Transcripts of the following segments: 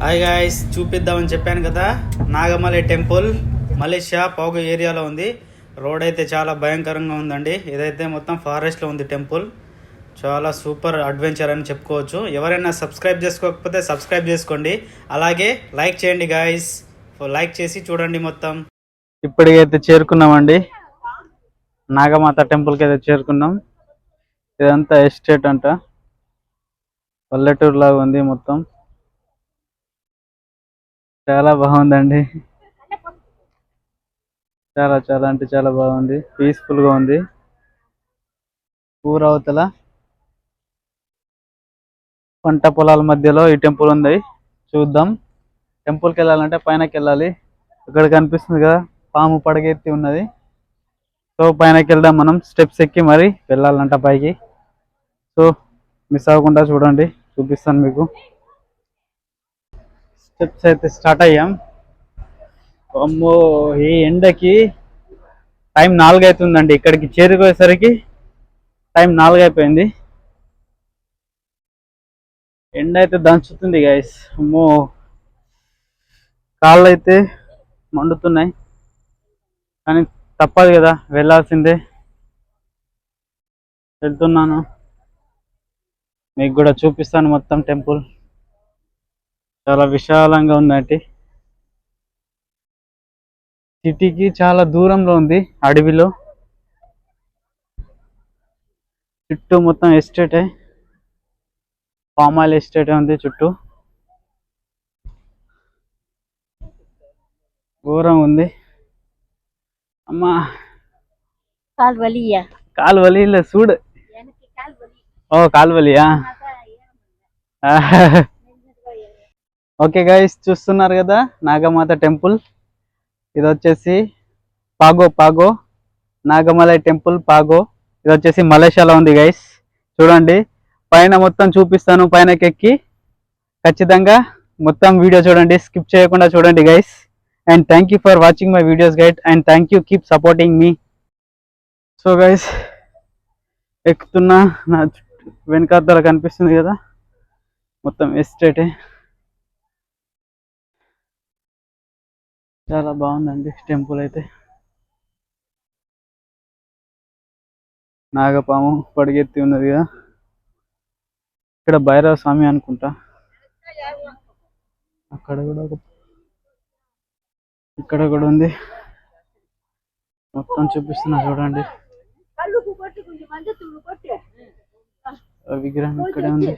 Hi guys, చూపిద్దామని చెప్పాను కదా. నాగమలై టెంపుల్ మలేషియా పాగు ఏరియాలో ఉంది. రోడ్ అయితే చాలా భయంకరంగా ఉందండి. ఇదైతే మొత్తం ఫారెస్ట్లో ఉంది టెంపుల్. చాలా సూపర్ అడ్వెంచర్ అని చెప్పుకోవచ్చు. ఎవరైనా సబ్స్క్రైబ్ చేసుకోకపోతే సబ్స్క్రైబ్ చేసుకోండి. అలాగే లైక్ చేయండి గాయ్స్. లైక్ చేసి చూడండి మొత్తం. ఇప్పటికైతే చేరుకున్నామండి, నాగమాత టెంపుల్కి అయితే చేరుకున్నాం. ఇదంతా ఎస్టేట్ అంట, పల్లెటూరు లాగా ఉంది మొత్తం. చాలా బాగుందండి, చాలా చాలా అంటే చాలా బాగుంది. పీస్ఫుల్ గా ఉంది. ఊరవతల పంట పొలాల మధ్యలో ఈ టెంపుల్ ఉంది. చూద్దాం. టెంపుల్కి వెళ్ళాలంటే పైనకి వెళ్ళాలి. ఇక్కడ కనిపిస్తుంది కదా, పాము పడగెత్తి ఉన్నది. సో పైనకి వెళ్దాం, మనం స్టెప్స్ ఎక్కి మరి వెళ్ళాలంట పైకి. సో మిస్ అవ్వకుండా చూడండి, చూపిస్తాను మీకు. స్టెప్స్ అయితే స్టార్ట్ అయ్యాం. అమ్మో, ఈ ఎండకి టైం 4 అవుతుందండి. ఇక్కడికి చేరుకోయేసరికి టైం 4 అయిపోయింది. ఎండ అయితే దంచుతుంది గైస్. అమ్మో, కాళ్ళు అయితే మండుతున్నాయి, కానీ తప్పదు కదా, వెళ్ళాల్సిందే. వెళ్తున్నాను, మీకు కూడా చూపిస్తాను మొత్తం టెంపుల్. చాలా విశాలంగా ఉందండి. సిటీకి చాలా దూరంలో ఉంది, అడవిలో. చుట్టూ మొత్తం ఎస్టేటే, పామ్ ఆయిల్ ఎస్టేటే ఉంది చుట్టూ. ఘోరం ఉంది. అమ్మా, కాలు వలిలే చూడు. ఓ కాలు వలియా. ఓకే గైస్, చూస్తున్నారు కదా నాగమాత టెంపుల్. ఇది వచ్చేసి పాగో పాగో నాగమలై టెంపుల్ పాగో. ఇది వచ్చేసి మలేషియాలో ఉంది గైస్. చూడండి, పైన మొత్తం చూపిస్తాను. పైనకి ఎక్కి ఖచ్చితంగా మొత్తం వీడియో చూడండి, స్కిప్ చేయకుండా చూడండి guys. And thank you for watching my videos guys. And thank you, keep supporting me. So guys, ఎక్కుతున్నా. నా వెనకాతల కనిపిస్తుంది కదా, మొత్తం ఎస్టేటే. చాలా బాగుందండి టెంపుల్ అయితే. నాగపాము పడిగెత్తి ఉన్నది కదా. ఇక్కడ భైరవ స్వామి అనుకుంటా. అక్కడ కూడా ఇక్కడ కూడా ఉంది. మొత్తం చూపిస్తున్నా చూడండి. విగ్రహం ఇక్కడే ఉంది.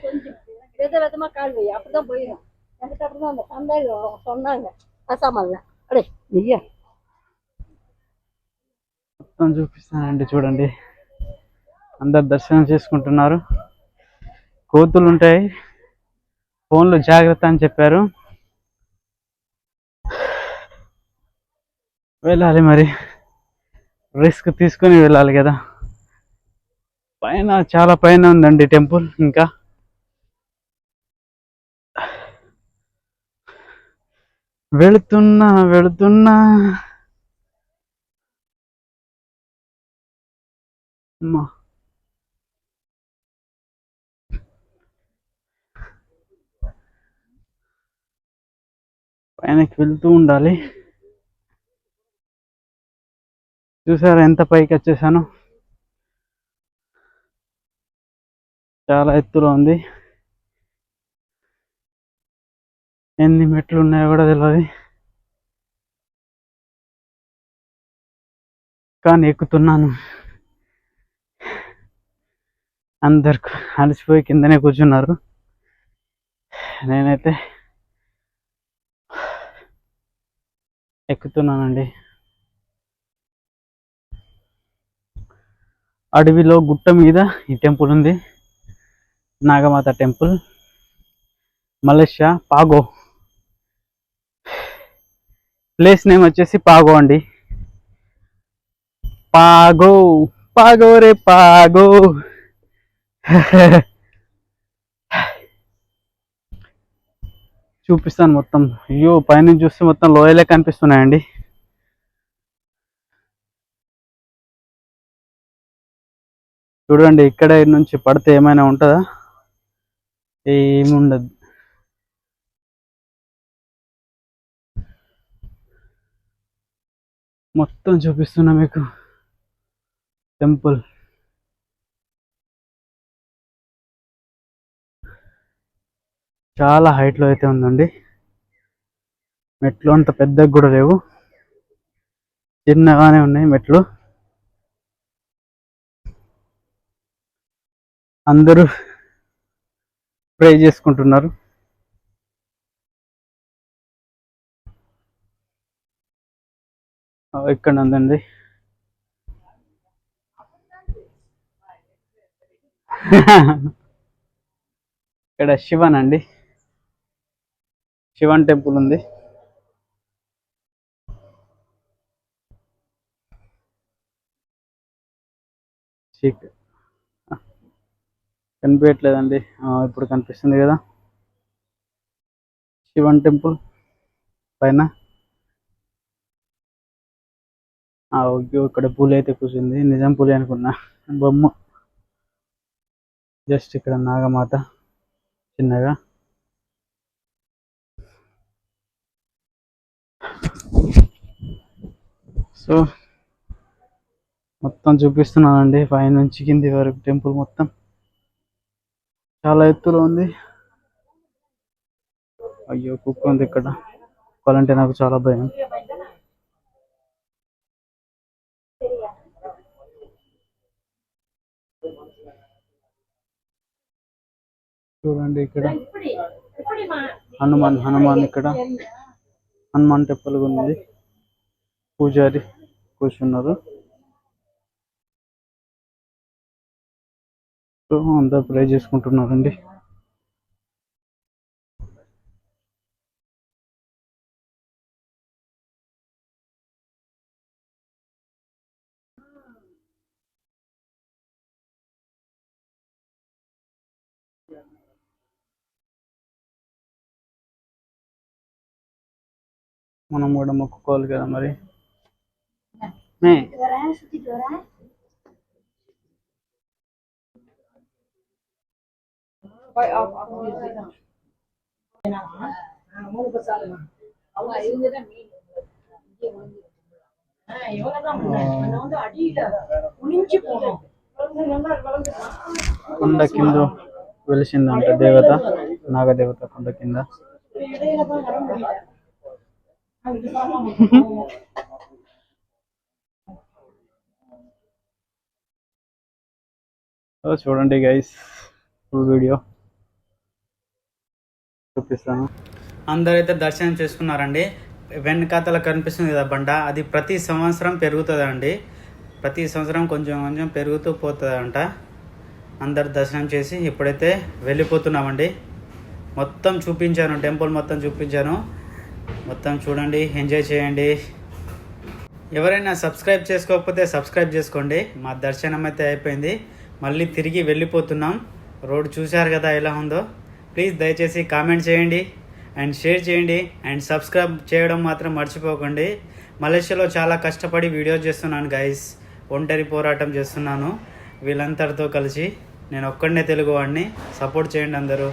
మొత్తం చూపిస్తానండి చూడండి. అందరు దర్శనం చేసుకుంటున్నారు. కోతులు ఉంటాయి, ఫోన్లు జాగ్రత్త అని చెప్పారు. వెళ్ళాలి మరి, రిస్క్ తీసుకొని వెళ్ళాలి కదా. పైన చాలా పైన ఉందండి టెంపుల్. ఇంకా వెళుతున్నా వెళుతున్నా. అమ్మా, పైనకి వెళ్తూ ఉండాలి. చూసారా ఎంత పైకి వచ్చేసాను. చాలా ఎత్తులో ఉంది. ఎన్ని మెట్లు ఉన్నాయో కూడా తెలియదు, కానీ ఎక్కుతున్నాను. అందరు అలసిపోయి కిందనే కూర్చున్నారు. నేనైతే ఎక్కుతున్నానండి. అడవిలో గుట్ట మీద ఈ టెంపుల్ ఉంది, Nagamata temple, Malaysia Pagoh. Place name వచ్చేసి పాగో అండి. పాగో పాగో రే పాగో. చూపిస్తాను మొత్తం. అయ్యో, పైనుంచి చూస్తే మొత్తం లోయలే కనిపిస్తున్నాయండి. చూడండి, ఇక్కడ నుంచి పడితే ఏమైనా ఉంటుందా? ఏమి ఉండదు. మొత్తం చూపిస్తున్నా మీకు టెంపుల్. చాలా హైట్లో అయితే ఉందండి. మెట్లు అంత పెద్దగా కూడా లేవు, చిన్నగానే ఉన్నాయి మెట్లు. అందరూ ప్రే చేసుకుంటున్నారు. ఇక్కడ ఉందండి. ఇక్కడ శివన్ అండి, శివన్ టెంపుల్ ఉంది. కనిపించట్లేదండి, ఇప్పుడు కనిపిస్తుంది కదా శివన్ టెంపుల్ పైన. ఓకే, ఇక్కడ పూలు అయితే కూర్చుంది, నిజం పూలి అనుకున్నా, బొమ్మ. జస్ట్ ఇక్కడ నాగమాత చిన్నగా. సో మొత్తం చూపిస్తున్నానండి పైనుంచి కింది వరకు. టెంపుల్ మొత్తం చాలా ఎత్తులో ఉంది. అయ్యో, కుక్క ఉంది ఇక్కడ. కుక్కలంటే నాకు చాలా భయం. చూడండి ఇక్కడ హనుమాన్ ఇక్కడ హనుమాన్ టెంపుల్ ఉంది. పూజారి కూర్చున్నారు. సో అంతా ప్రే చేసుకుంటున్నారండి. మనం కూడా మొక్కుకోవాలి కదా మరి. కొండ కింద వెలిసిందంట దేవత, నాగదేవత కొండ కింద. చూడండి గైస్, ఫుల్ వీడియో చూపిస్తాను. అందరైతే దర్శనం చేసుకున్నారండి. వెనకాతల కనిపిస్తుంది కదా బండ, అది ప్రతి సంవత్సరం పెరుగుతుందండి. ప్రతి సంవత్సరం కొంచెం కొంచెం పెరుగుతూ పోతుందంట. అందరు దర్శనం చేసి ఇప్పుడైతే వెళ్ళిపోతున్నామండి. మొత్తం చూపించాను, టెంపుల్ మొత్తం చూపించాను. మొత్తం చూడండి, ఎంజాయ్ చేయండి. ఎవరైనా సబ్స్క్రైబ్ చేసుకోకపోతే సబ్స్క్రైబ్ చేసుకోండి. మా దర్శనం అయితే అయిపోయింది, మళ్ళీ తిరిగి వెళ్ళిపోతున్నాం. రోడ్ చూశారు కదా ఎలా ఉందో. ప్లీజ్ దయచేసి కామెంట్ చేయండి అండ్ షేర్ చేయండి అండ్ సబ్స్క్రైబ్ చేయడం మాత్రం మర్చిపోకండి. మలేషియాలో చాలా కష్టపడి వీడియో చేస్తున్నాను గైస్. ఒంటరి పోరాటం చేస్తున్నాను వీళ్ళందరితో కలిసి. నేను ఒక్కడనే తెలుగు వాడిని. సపోర్ట్ చేయండి అందరూ.